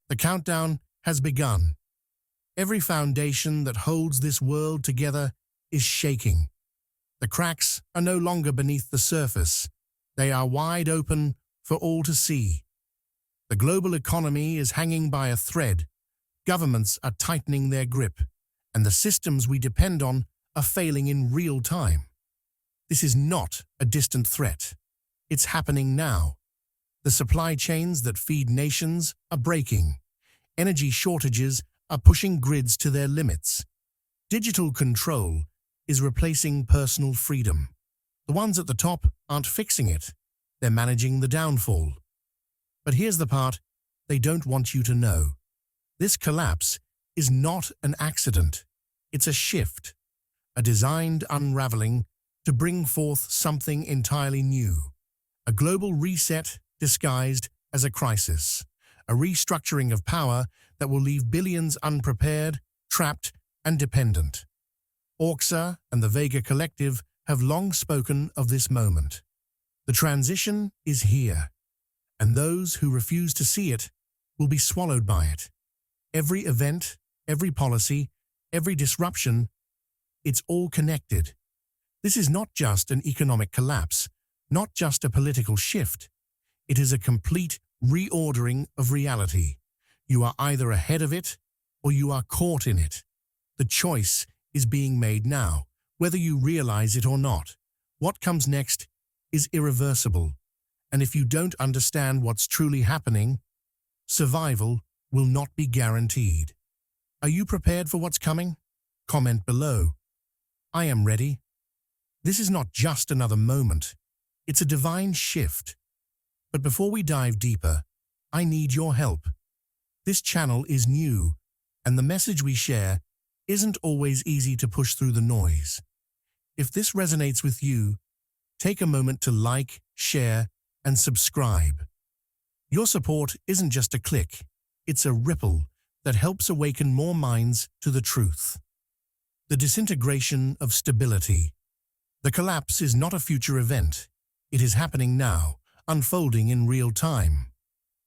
The countdown has begun. Every foundation that holds this world together is shaking. The cracks are no longer beneath the surface. They are wide open for all to see. The global economy is hanging by a thread. Governments are tightening their grip, and the systems we depend on are failing in real time. This is not a distant threat. It's happening now. The supply chains that feed nations are breaking. Energy shortages are pushing grids to their limits. Digital control is replacing personal freedom. The ones at the top aren't fixing it. They're managing the downfall. But here's the part they don't want you to know. This collapse is not an accident. It's a shift, a designed unraveling to bring forth something entirely new. A global reset disguised as a crisis, a restructuring of power that will leave billions unprepared, trapped, and dependent. Orxa and the Vega collective have long spoken of this moment. The transition is here, and those who refuse to see it will be swallowed by it. Every event, every policy, every disruption, it's all connected. This is not just an economic collapse, not just a political shift. It is a complete reordering of reality. You are either ahead of it or you are caught in it. The choice is being made now, whether you realize it or not. What comes next is irreversible, and if you don't understand what's truly happening, survival will not be guaranteed. Are you prepared for what's coming? Comment below. I am ready. This is not just another moment. It's a divine shift. But before we dive deeper, I need your help. This channel is new, and the message we share isn't always easy to push through the noise. If this resonates with you, take a moment to like, share, and subscribe. Your support isn't just a click, it's a ripple that helps awaken more minds to the truth. The disintegration of stability. The collapse is not a future event. It is happening now, unfolding in real time.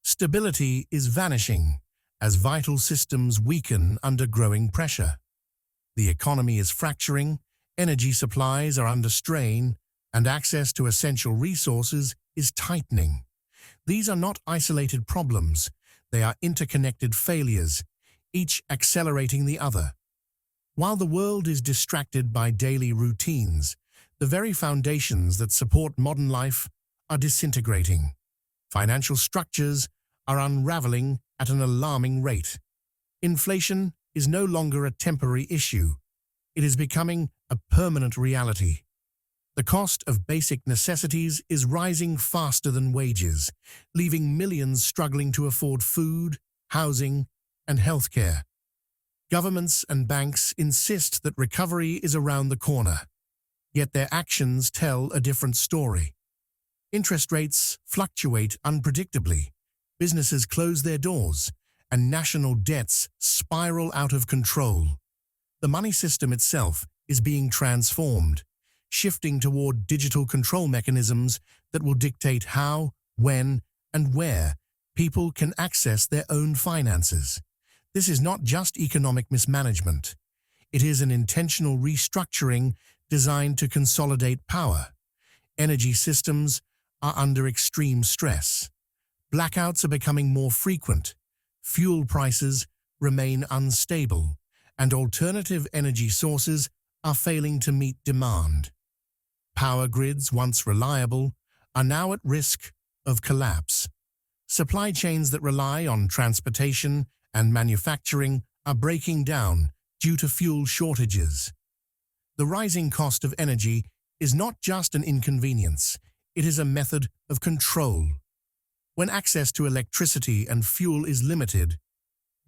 Stability is vanishing as vital systems weaken under growing pressure. The economy is fracturing, energy supplies are under strain, and access to essential resources is tightening. These are not isolated problems. They are interconnected failures, each accelerating the other. While the world is distracted by daily routines, the very foundations that support modern life are disintegrating. Financial structures are unraveling at an alarming rate. Inflation is no longer a temporary issue. It is becoming a permanent reality. The cost of basic necessities is rising faster than wages, leaving millions struggling to afford food, housing, and healthcare. Governments and banks insist that recovery is around the corner, yet their actions tell a different story. Interest rates fluctuate unpredictably, businesses close their doors, and national debts spiral out of control. The money system itself is being transformed, shifting toward digital control mechanisms that will dictate how, when, and where people can access their own finances. This is not just economic mismanagement. It is an intentional restructuring designed to consolidate power. Energy systems are under extreme stress. Blackouts are becoming more frequent. Fuel prices remain unstable, and alternative energy sources are failing to meet demand. Power grids, once reliable, are now at risk of collapse. Supply chains that rely on transportation and manufacturing are breaking down due to fuel shortages. The rising cost of energy is not just an inconvenience, it is a method of control. When access to electricity and fuel is limited,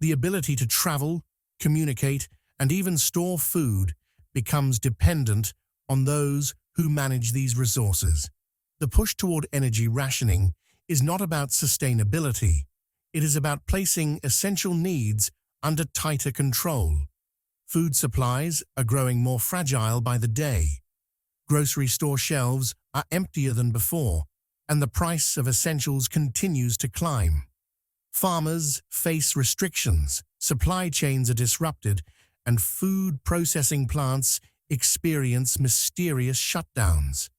the ability to travel, communicate, and even store food becomes dependent on those who manage these resources. The push toward energy rationing is not about sustainability. It is about placing essential needs under tighter control. Food supplies are growing more fragile by the day. Grocery store shelves are emptier than before, and the price of essentials continues to climb. Farmers face restrictions, supply chains are disrupted, and food processing plants experience mysterious shutdowns.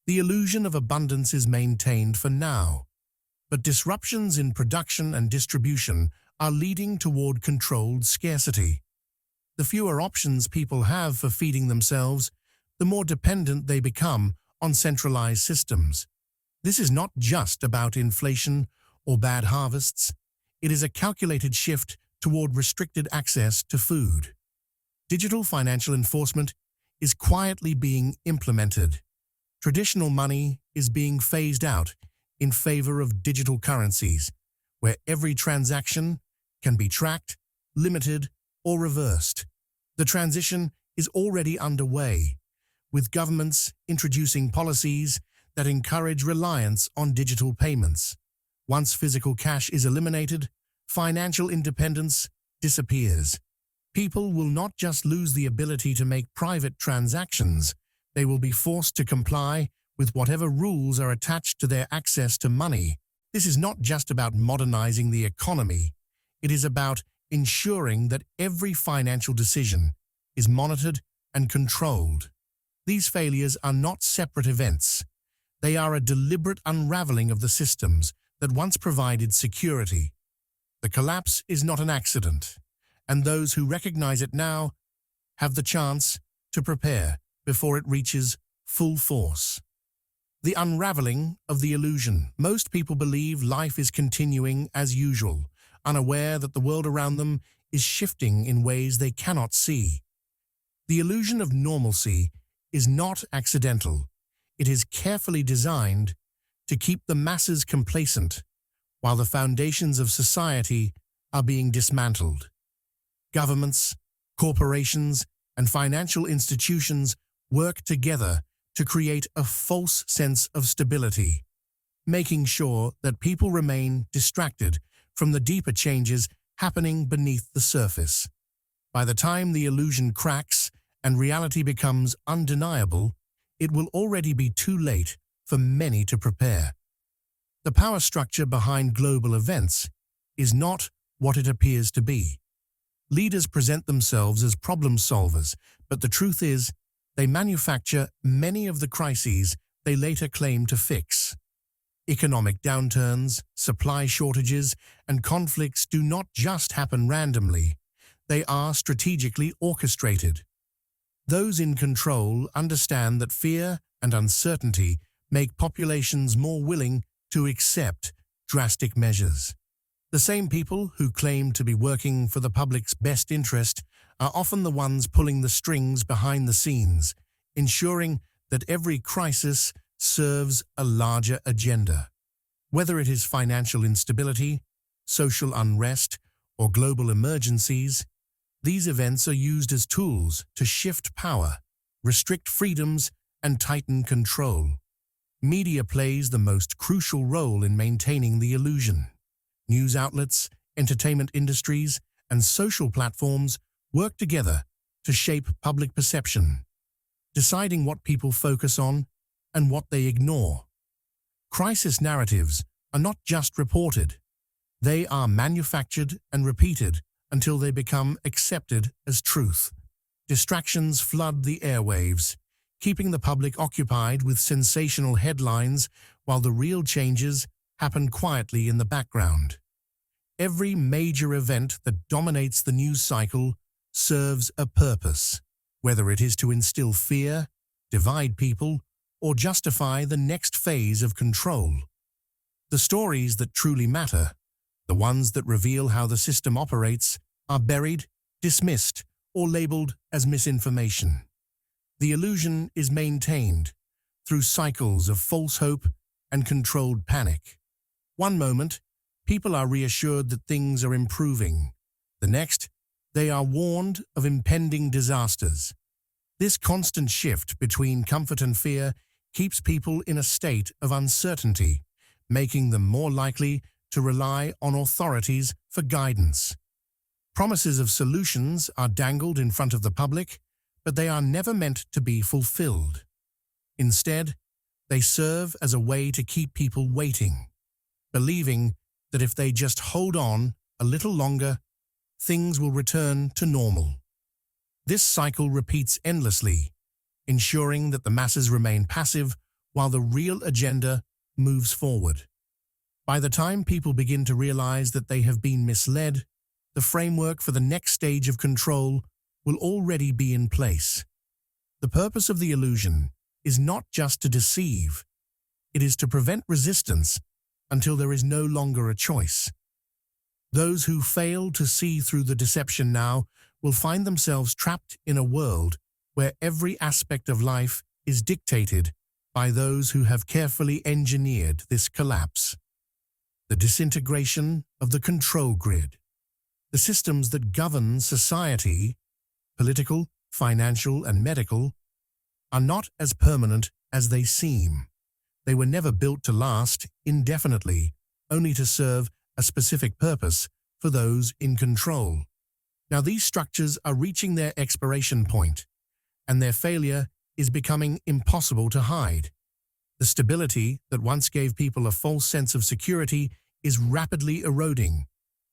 The illusion of abundance is maintained for now, but disruptions in production and distribution are leading toward controlled scarcity. The fewer options people have for feeding themselves, the more dependent they become on centralized systems. This is not just about inflation or bad harvests. It is a calculated shift toward restricted access to food. Digital financial enforcement is quietly being implemented. Traditional money is being phased out in favor of digital currencies, where every transaction can be tracked, limited, or reversed. The transition is already underway, with governments introducing policies that encourage reliance on digital payments. Once physical cash is eliminated, financial independence disappears. People will not just lose the ability to make private transactions, they will be forced to comply with whatever rules are attached to their access to money. This is not just about modernizing the economy, it is about ensuring that every financial decision is monitored and controlled. These failures are not separate events. They are a deliberate unraveling of the systems that once provided security. The collapse is not an accident, and those who recognize it now have the chance to prepare before it reaches full force. The unraveling of the illusion. Most people believe life is continuing as usual, unaware that the world around them is shifting in ways they cannot see. The illusion of normalcy is not accidental. It is carefully designed to keep the masses complacent while the foundations of society are being dismantled. Governments, corporations, and financial institutions work together to create a false sense of stability, making sure that people remain distracted from the deeper changes happening beneath the surface. By the time the illusion cracks and reality becomes undeniable, it will already be too late for many to prepare. The power structure behind global events is not what it appears to be. Leaders present themselves as problem solvers, but the truth is, they manufacture many of the crises they later claim to fix. Economic downturns, supply shortages, and conflicts do not just happen randomly. They are strategically orchestrated. Those in control understand that fear and uncertainty make populations more willing to accept drastic measures. The same people who claim to be working for the public's best interest are often the ones pulling the strings behind the scenes, ensuring that every crisis serves a larger agenda. Whether it is financial instability, social unrest, or global emergencies, these events are used as tools to shift power, restrict freedoms, and tighten control. Media plays the most crucial role in maintaining the illusion. News outlets, entertainment industries, and social platforms work together to shape public perception, deciding what people focus on and what they ignore. Crisis narratives are not just reported. They are manufactured and repeated until they become accepted as truth. Distractions flood the airwaves, keeping the public occupied with sensational headlines while the real changes happen quietly in the background. Every major event that dominates the news cycle serves a purpose, whether it is to instill fear, divide people, or justify the next phase of control. The stories that truly matter, the ones that reveal how the system operates, are buried, dismissed, or labeled as misinformation. The illusion is maintained through cycles of false hope and controlled panic. One moment, people are reassured that things are improving. The next, they are warned of impending disasters. This constant shift between comfort and fear keeps people in a state of uncertainty, making them more likely to rely on authorities for guidance. Promises of solutions are dangled in front of the public, but they are never meant to be fulfilled. Instead, they serve as a way to keep people waiting, believing that if they just hold on a little longer, things will return to normal. This cycle repeats endlessly, ensuring that the masses remain passive while the real agenda moves forward. By the time people begin to realize that they have been misled, the framework for the next stage of control will already be in place. The purpose of the illusion is not just to deceive, it is to prevent resistance until there is no longer a choice. Those who fail to see through the deception now will find themselves trapped in a world where every aspect of life is dictated by those who have carefully engineered this collapse. The disintegration of the control grid. The systems that govern society, political, financial, and medical, are not as permanent as they seem. They were never built to last indefinitely, only to serve a specific purpose for those in control. Now these structures are reaching their expiration point, and their failure is becoming impossible to hide. The stability that once gave people a false sense of security is rapidly eroding,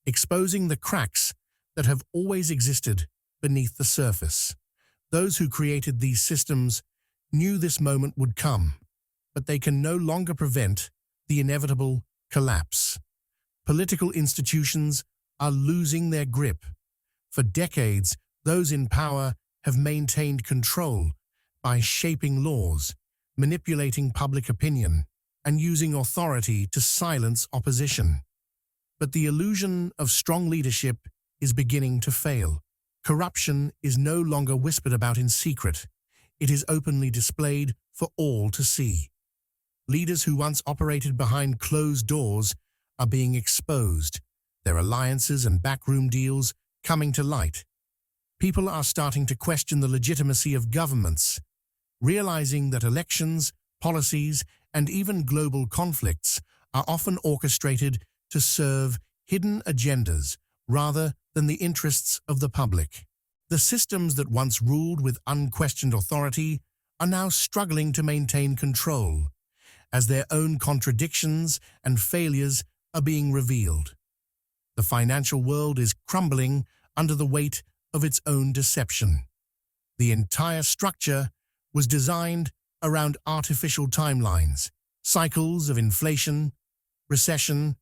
exposing the cracks that have always existed beneath the surface. Those who created these systems knew this moment would come, but they can no longer prevent the inevitable collapse. Political institutions are losing their grip. For decades, those in power have maintained control by shaping laws, manipulating public opinion, and using authority to silence opposition. But the illusion of strong leadership is beginning to fail. Corruption is no longer whispered about in secret. It is openly displayed for all to see. Leaders who once operated behind closed doors are being exposed, their alliances and backroom deals coming to light. People are starting to question the legitimacy of governments, realizing that elections, policies, and even global conflicts are often orchestrated to serve hidden agendas rather than the interests of the public. The systems that once ruled with unquestioned authority are now struggling to maintain control, as their own contradictions and failures are being revealed. The financial world is crumbling under the weight of its own deception. The entire structure was designed around artificial timelines, cycles of inflation, recession,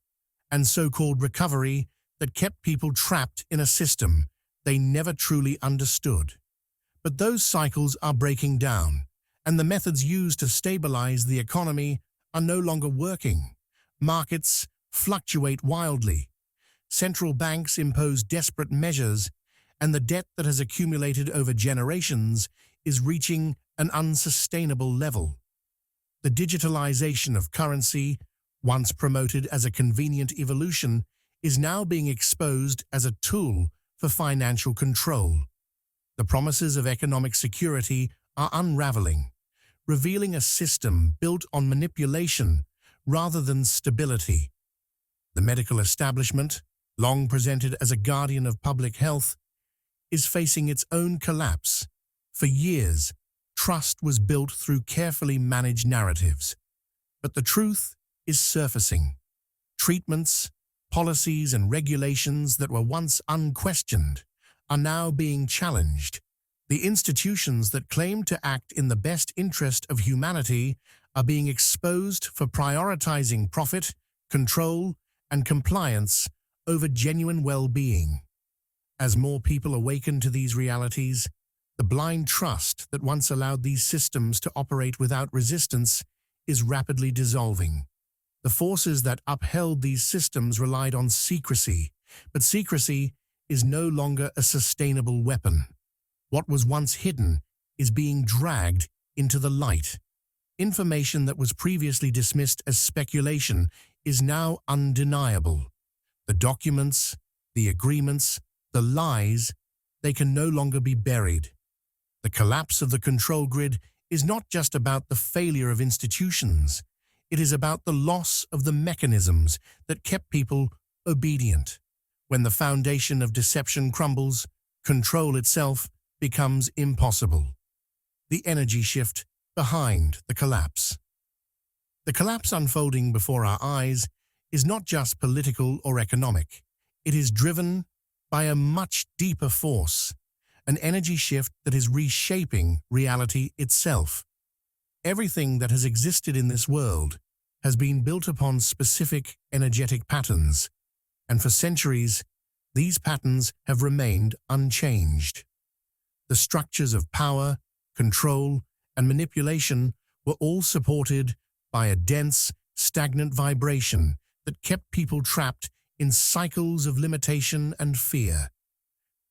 and so-called recovery that kept people trapped in a system they never truly understood. But those cycles are breaking down, and the methods used to stabilize the economy are no longer working. Markets fluctuate wildly. Central banks impose desperate measures, and the debt that has accumulated over generations is reaching an unsustainable level. The digitalization of currency, once promoted as a convenient evolution, is now being exposed as a tool for financial control. The promises of economic security are unraveling, revealing a system built on manipulation rather than stability. The medical establishment, long presented as a guardian of public health, is facing its own collapse. For years, trust was built through carefully managed narratives. But the truth is surfacing. Treatments, policies, and regulations that were once unquestioned are now being challenged. The institutions that claim to act in the best interest of humanity are being exposed for prioritizing profit, control, and compliance over genuine well-being. As more people awaken to these realities, the blind trust that once allowed these systems to operate without resistance is rapidly dissolving. The forces that upheld these systems relied on secrecy, but secrecy is no longer a sustainable weapon. What was once hidden is being dragged into the light. Information that was previously dismissed as speculation is now undeniable. The documents, the agreements, the lies, they can no longer be buried. The collapse of the control grid is not just about the failure of institutions. It is about the loss of the mechanisms that kept people obedient. When the foundation of deception crumbles, control itself becomes impossible. The energy shift behind the collapse. The collapse unfolding before our eyes is not just political or economic. It is driven by a much deeper force, an energy shift that is reshaping reality itself. Everything that has existed in this world has been built upon specific energetic patterns, and for centuries, these patterns have remained unchanged. The structures of power, control, and manipulation were all supported by a dense, stagnant vibration that kept people trapped in cycles of limitation and fear.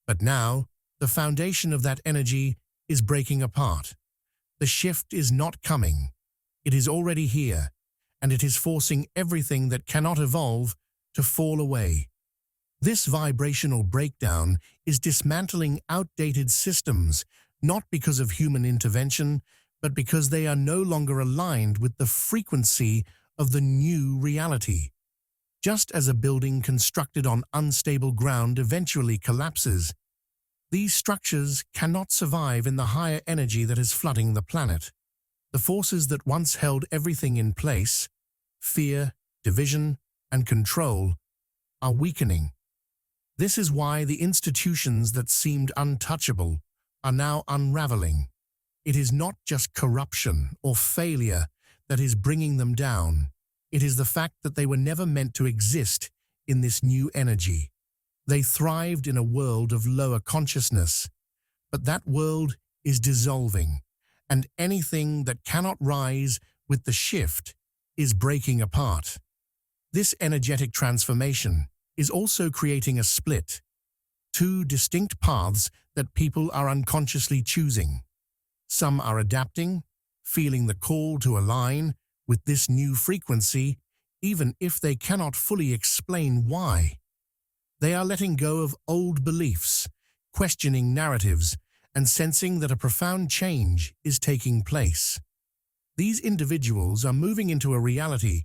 But now, the foundation of that energy is breaking apart. The shift is not coming. It is already here, and it is forcing everything that cannot evolve to fall away. This vibrational breakdown is dismantling outdated systems, not because of human intervention, but because they are no longer aligned with the frequency of the new reality. Just as a building constructed on unstable ground eventually collapses, these structures cannot survive in the higher energy that is flooding the planet. The forces that once held everything in place, fear, division, and control, are weakening. This is why the institutions that seemed untouchable are now unraveling. It is not just corruption or failure that is bringing them down. It is the fact that they were never meant to exist in this new energy. They thrived in a world of lower consciousness, but that world is dissolving, and anything that cannot rise with the shift is breaking apart. This energetic transformation is also creating a split, two distinct paths that people are unconsciously choosing. Some are adapting, feeling the call to align with this new frequency, even if they cannot fully explain why. They are letting go of old beliefs, questioning narratives, and sensing that a profound change is taking place. These individuals are moving into a reality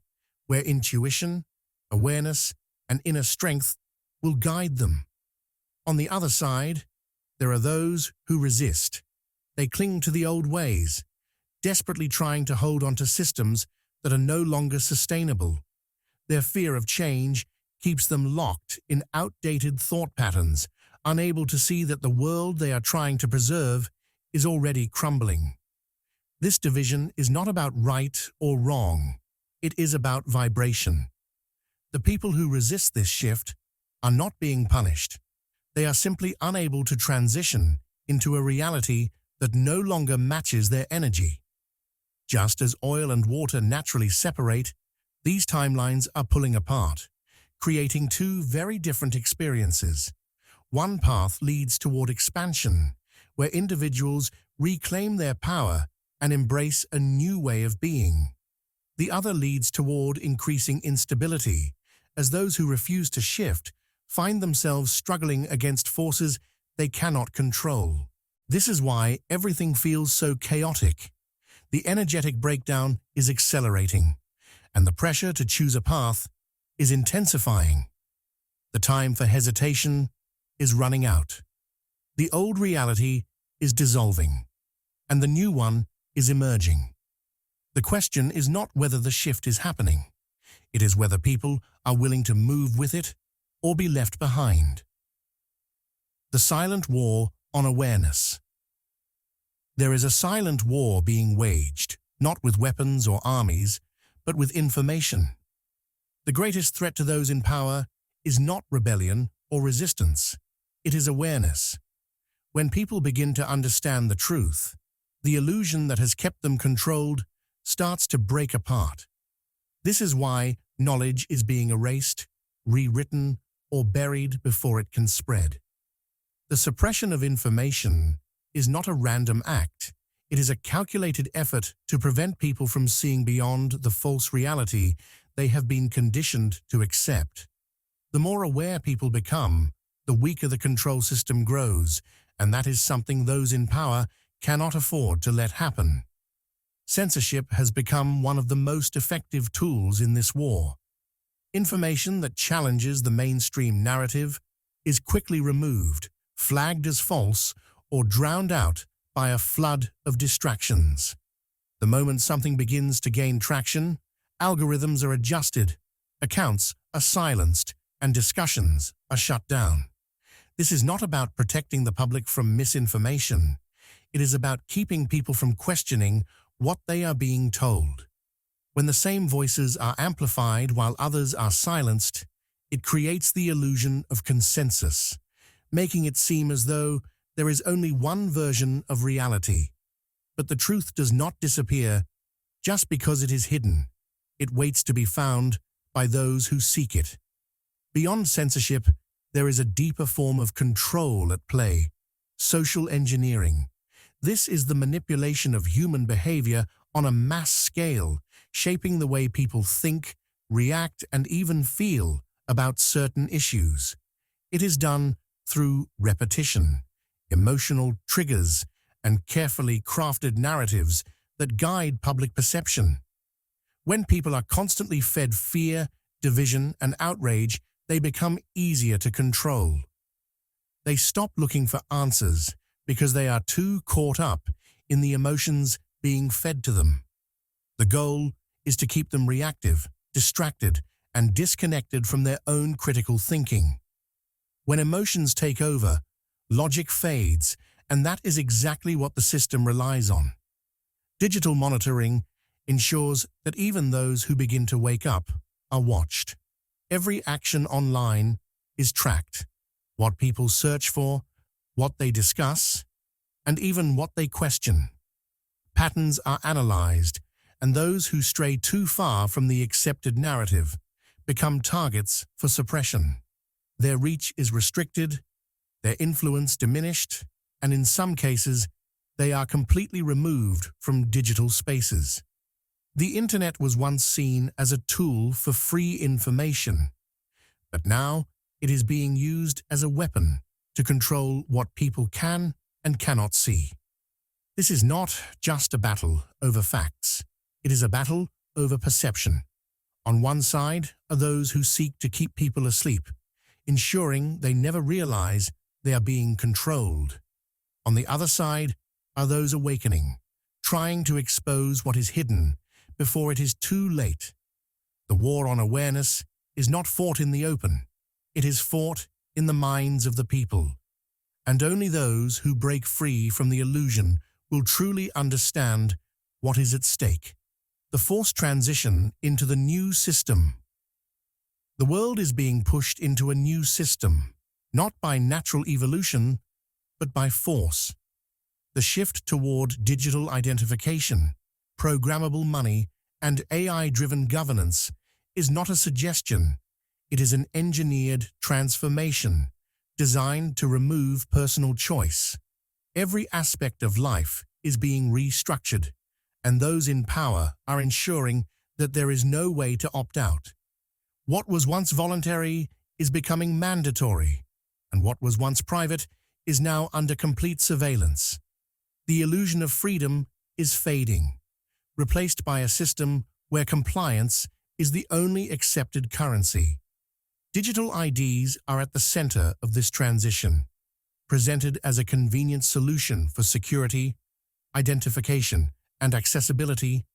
where intuition, awareness, and inner strength will guide them. On the other side, there are those who resist. They cling to the old ways, desperately trying to hold on to systems that are no longer sustainable. Their fear of change keeps them locked in outdated thought patterns, unable to see that the world they are trying to preserve is already crumbling. This division is not about right or wrong. It is about vibration. The people who resist this shift are not being punished. They are simply unable to transition into a reality that no longer matches their energy. Just as oil and water naturally separate, these timelines are pulling apart, creating two very different experiences. One path leads toward expansion, where individuals reclaim their power and embrace a new way of being. The other leads toward increasing instability, as those who refuse to shift find themselves struggling against forces they cannot control. This is why everything feels so chaotic. The energetic breakdown is accelerating, and the pressure to choose a path is intensifying. The time for hesitation is running out. The old reality is dissolving, and the new one is emerging. The question is not whether the shift is happening. It is whether people are willing to move with it or be left behind. The silent war on awareness. There is a silent war being waged, not with weapons or armies, but with information. The greatest threat to those in power is not rebellion or resistance. It is awareness. When people begin to understand the truth, the illusion that has kept them controlled starts to break apart. This is why knowledge is being erased, rewritten, or buried before it can spread. The suppression of information is not a random act. It is a calculated effort to prevent people from seeing beyond the false reality they have been conditioned to accept. The more aware people become, the weaker the control system grows, and that is something those in power cannot afford to let happen. Censorship has become one of the most effective tools in this war. Information that challenges the mainstream narrative is quickly removed, flagged as false, or drowned out by a flood of distractions. The moment something begins to gain traction, algorithms are adjusted, Accounts are silenced and discussions are shut down. This is not about protecting the public from misinformation. It is about keeping people from questioning what they are being told. When the same voices are amplified while others are silenced, it creates the illusion of consensus, making it seem as though there is only one version of reality. But the truth does not disappear just because it is hidden. It waits to be found by those who seek it. Beyond censorship, there is a deeper form of control at play: social engineering. This is the manipulation of human behavior on a mass scale, shaping the way people think, react, and even feel about certain issues. It is done through repetition, emotional triggers, and carefully crafted narratives that guide public perception. When people are constantly fed fear, division, and outrage, they become easier to control. They stop looking for answers because they are too caught up in the emotions being fed to them. The goal is to keep them reactive, distracted, and disconnected from their own critical thinking. When emotions take over, logic fades, and that is exactly what the system relies on. Digital monitoring ensures that even those who begin to wake up are watched. Every action online is tracked: what people search for, what they discuss, and even what they question. Patterns are analyzed, and those who stray too far from the accepted narrative become targets for suppression. Their reach is restricted, their influence diminished, and in some cases, they are completely removed from digital spaces. The internet was once seen as a tool for free information, but now it is being used as a weapon to control what people can and cannot see. This is not just a battle over facts. It is a battle over perception. On one side are those who seek to keep people asleep, ensuring they never realize they are being controlled. On the other side are those awakening, trying to expose what is hidden before it is too late. The war on awareness is not fought in the open. It is fought in the minds of the people. And only those who break free from the illusion will truly understand what is at stake. The forced transition into the new system. The world is being pushed into a new system, not by natural evolution, but by force. The shift toward digital identification, programmable money, and AI-driven governance is not a suggestion. It is an engineered transformation designed to remove personal choice. Every aspect of life is being restructured, and those in power are ensuring that there is no way to opt out. What was once voluntary is becoming mandatory, and what was once private is now under complete surveillance. The illusion of freedom is fading, replaced by a system where compliance is the only accepted currency. Digital IDs are at the center of this transition, presented as a convenient solution for security, identification, and accessibility.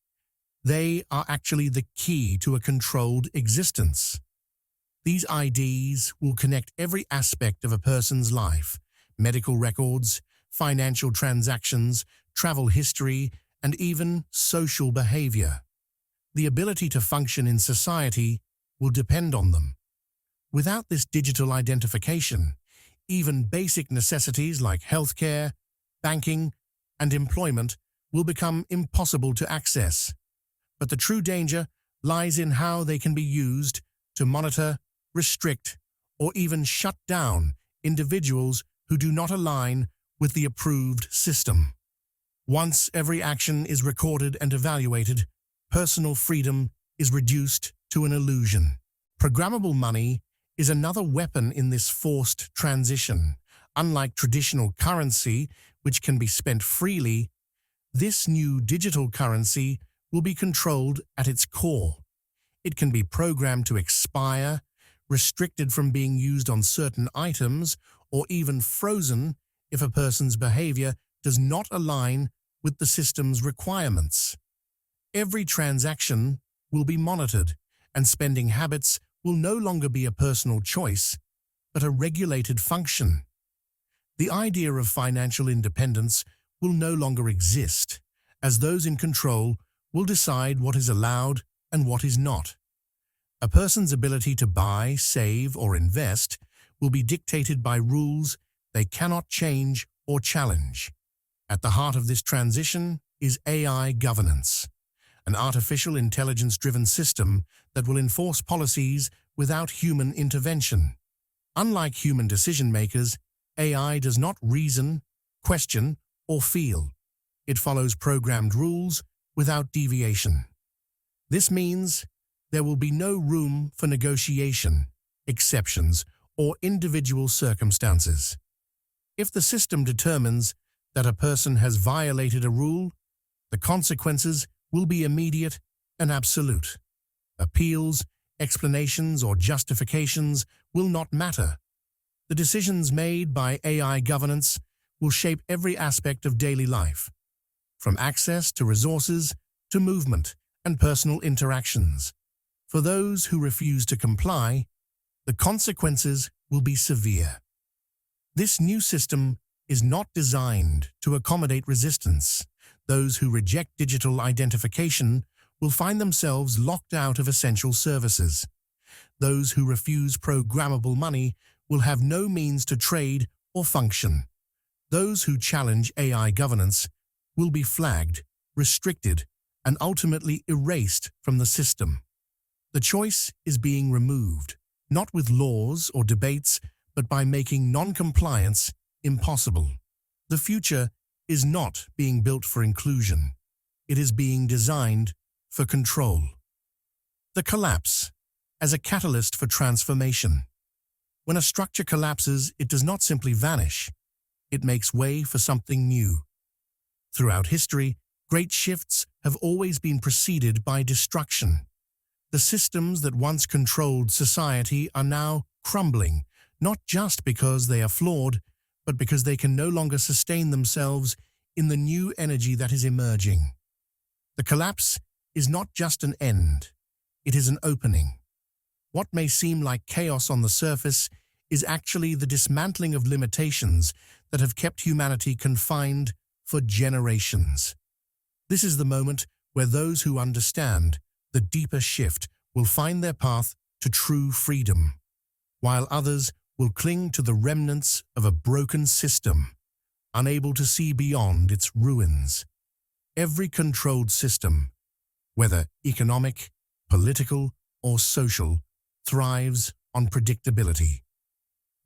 They are actually the key to a controlled existence. These IDs will connect every aspect of a person's life: medical records, financial transactions, travel history, and even social behavior. The ability to function in society will depend on them. Without this digital identification, even basic necessities like healthcare, banking, and employment will become impossible to access. But the true danger lies in how they can be used to monitor, restrict, or even shut down individuals who do not align with the approved system. Once every action is recorded and evaluated, personal freedom is reduced to an illusion. Programmable money is another weapon in this forced transition. Unlike traditional currency, which can be spent freely, this new digital currency will be controlled at its core. It can be programmed to expire, restricted from being used on certain items, or even frozen if a person's behavior does not align with the system's requirements. Every transaction will be monitored, and spending habits will no longer be a personal choice, but a regulated function. The idea of financial independence will no longer exist, as those in control will decide what is allowed and what is not. A person's ability to buy, save, or invest will be dictated by rules they cannot change or challenge. At the heart of this transition is AI governance, an artificial intelligence-driven system that will enforce policies without human intervention. Unlike human decision-makers, AI does not reason, question, or feel. It follows programmed rules without deviation. This means there will be no room for negotiation, exceptions, or individual circumstances. If the system determines that a person has violated a rule, the consequences will be immediate and absolute. Appeals, explanations, or justifications will not matter. The decisions made by AI governance will shape every aspect of daily life, from access to resources to movement and personal interactions. For those who refuse to comply, the consequences will be severe. This new system is not designed to accommodate resistance. Those who reject digital identification will find themselves locked out of essential services. Those who refuse programmable money will have no means to trade or function. Those who challenge AI governance will be flagged, restricted, and ultimately erased from the system. The choice is being removed, not with laws or debates, but by making non-compliance impossible. The future is not being built for inclusion. It is being designed for control. The collapse as a catalyst for transformation. When a structure collapses, it does not simply vanish. It makes way for something new. Throughout history, great shifts have always been preceded by destruction. The systems that once controlled society are now crumbling, not just because they are flawed, but because they can no longer sustain themselves in the new energy that is emerging. The collapse is not just an end, it is an opening. What may seem like chaos on the surface is actually the dismantling of limitations that have kept humanity confined for generations. This is the moment where those who understand the deeper shift will find their path to true freedom, while others will cling to the remnants of a broken system, unable to see beyond its ruins. Every controlled system, whether economic, political, or social, thrives on predictability.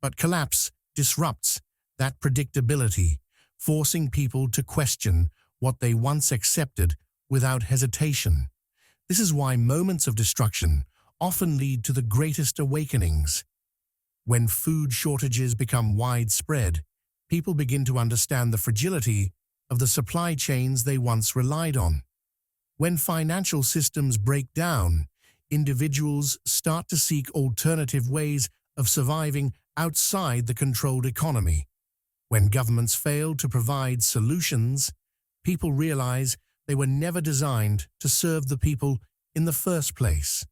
But collapse disrupts that predictability, forcing people to question what they once accepted without hesitation. This is why moments of destruction often lead to the greatest awakenings. When food shortages become widespread, people begin to understand the fragility of the supply chains they once relied on. When financial systems break down, individuals start to seek alternative ways of surviving outside the controlled economy. When governments fail to provide solutions, people realize they were never designed to serve the people in the first place.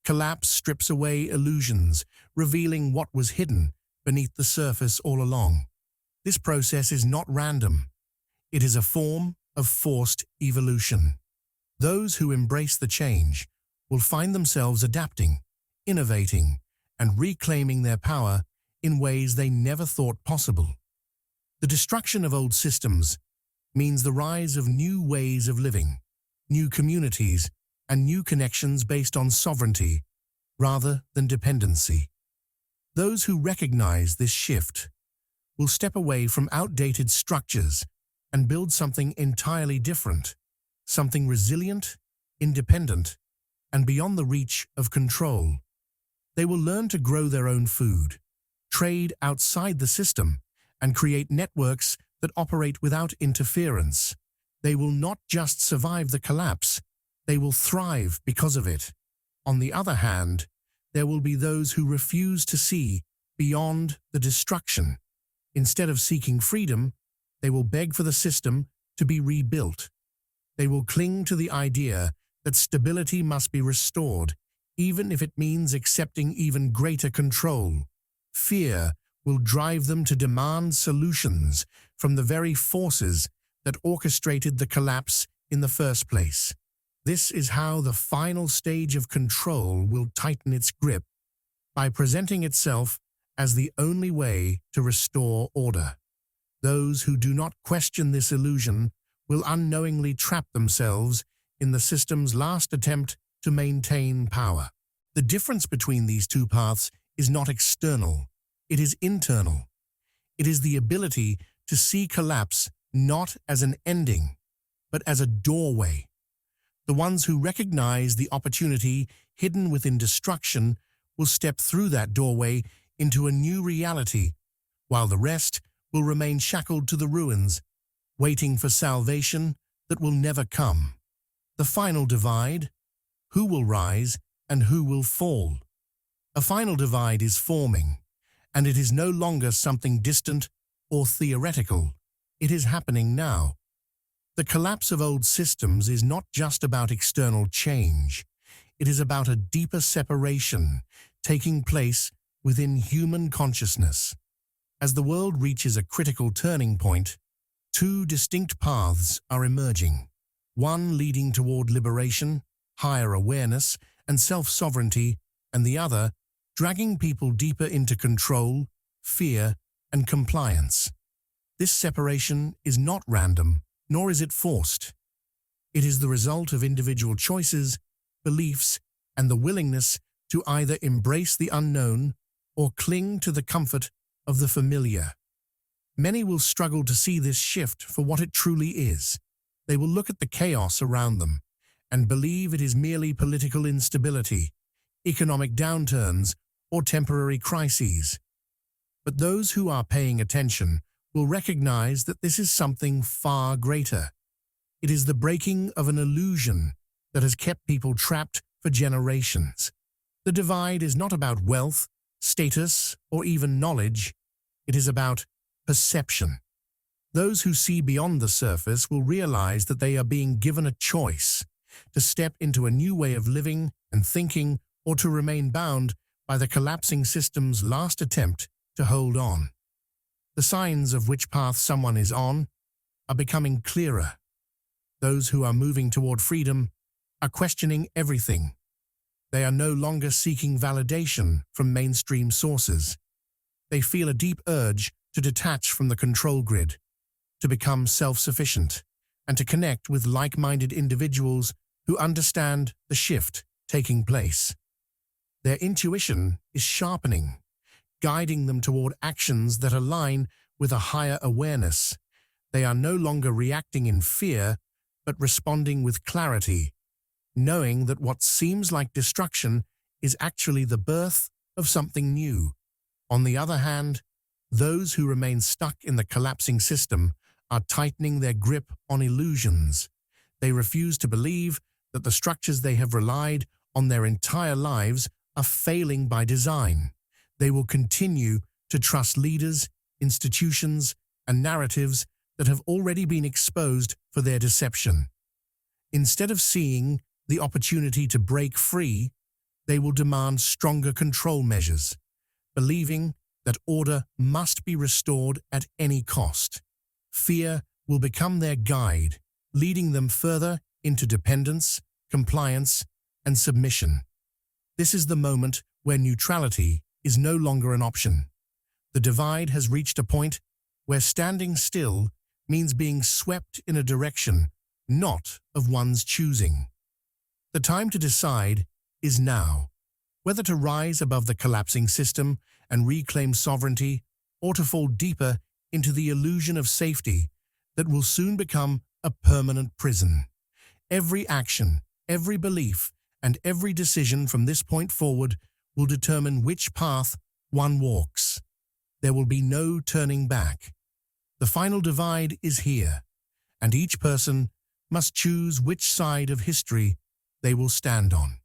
Collapse strips away illusions, revealing what was hidden beneath the surface all along. This process is not random. It is a form of forced evolution. Those who embrace the change will find themselves adapting, innovating, and reclaiming their power in ways they never thought possible. The destruction of old systems means the rise of new ways of living, new communities, and new connections based on sovereignty rather than dependency. Those who recognize this shift will step away from outdated structures and build something entirely different, something resilient, independent, and beyond the reach of control. They will learn to grow their own food, trade outside the system, and create networks that operate without interference. They will not just survive the collapse, they will thrive because of it. On the other hand, there will be those who refuse to see beyond the destruction. Instead of seeking freedom, they will beg for the system to be rebuilt. They will cling to the idea that stability must be restored, even if it means accepting even greater control. Fear will drive them to demand solutions from the very forces that orchestrated the collapse in the first place. This is how the final stage of control will tighten its grip, by presenting itself as the only way to restore order. Those who do not question this illusion will unknowingly trap themselves in the system's last attempt to maintain power. The difference between these two paths is not external, it is internal. It is the ability to see collapse not as an ending, but as a doorway. The ones who recognize the opportunity hidden within destruction will step through that doorway into a new reality, while the rest will remain shackled to the ruins, waiting for salvation that will never come. The final divide: who will rise and who will fall? A final divide is forming, and it is no longer something distant or theoretical. It is happening now. The collapse of old systems is not just about external change. It is about a deeper separation taking place within human consciousness. As the world reaches a critical turning point, two distinct paths are emerging, one leading toward liberation, higher awareness, and self-sovereignty, and the other dragging people deeper into control, fear, and compliance. This separation is not random, nor is it forced. It is the result of individual choices, beliefs, and the willingness to either embrace the unknown or cling to the comfort of the familiar. Many will struggle to see this shift for what it truly is. They will look at the chaos around them and believe it is merely political instability, economic downturns, or temporary crises. But those who are paying attention will recognize that this is something far greater. It is the breaking of an illusion that has kept people trapped for generations. The divide is not about wealth, status, or even knowledge. It is about perception. Those who see beyond the surface will realize that they are being given a choice to step into a new way of living and thinking, or to remain bound by the collapsing system's last attempt to hold on. The signs of which path someone is on are becoming clearer. Those who are moving toward freedom are questioning everything. They are no longer seeking validation from mainstream sources. They feel a deep urge to detach from the control grid, to become self-sufficient, and to connect with like-minded individuals who understand the shift taking place. Their intuition is sharpening, guiding them toward actions that align with a higher awareness. They are no longer reacting in fear, but responding with clarity, knowing that what seems like destruction is actually the birth of something new. On the other hand, those who remain stuck in the collapsing system are tightening their grip on illusions. They refuse to believe that the structures they have relied on their entire lives are failing by design. They will continue to trust leaders, institutions, and narratives that have already been exposed for their deception. Instead of seeing the opportunity to break free, they will demand stronger control measures, believing that order must be restored at any cost. Fear will become their guide, leading them further into dependence, compliance, and submission. This is the moment where neutrality is no longer an option. The divide has reached a point where standing still means being swept in a direction not of one's choosing. The time to decide is now, whether to rise above the collapsing system and reclaim sovereignty, or to fall deeper into the illusion of safety that will soon become a permanent prison. Every action, every belief, and every decision from this point forward will determine which path one walks. There will be no turning back. The final divide is here, and each person must choose which side of history they will stand on.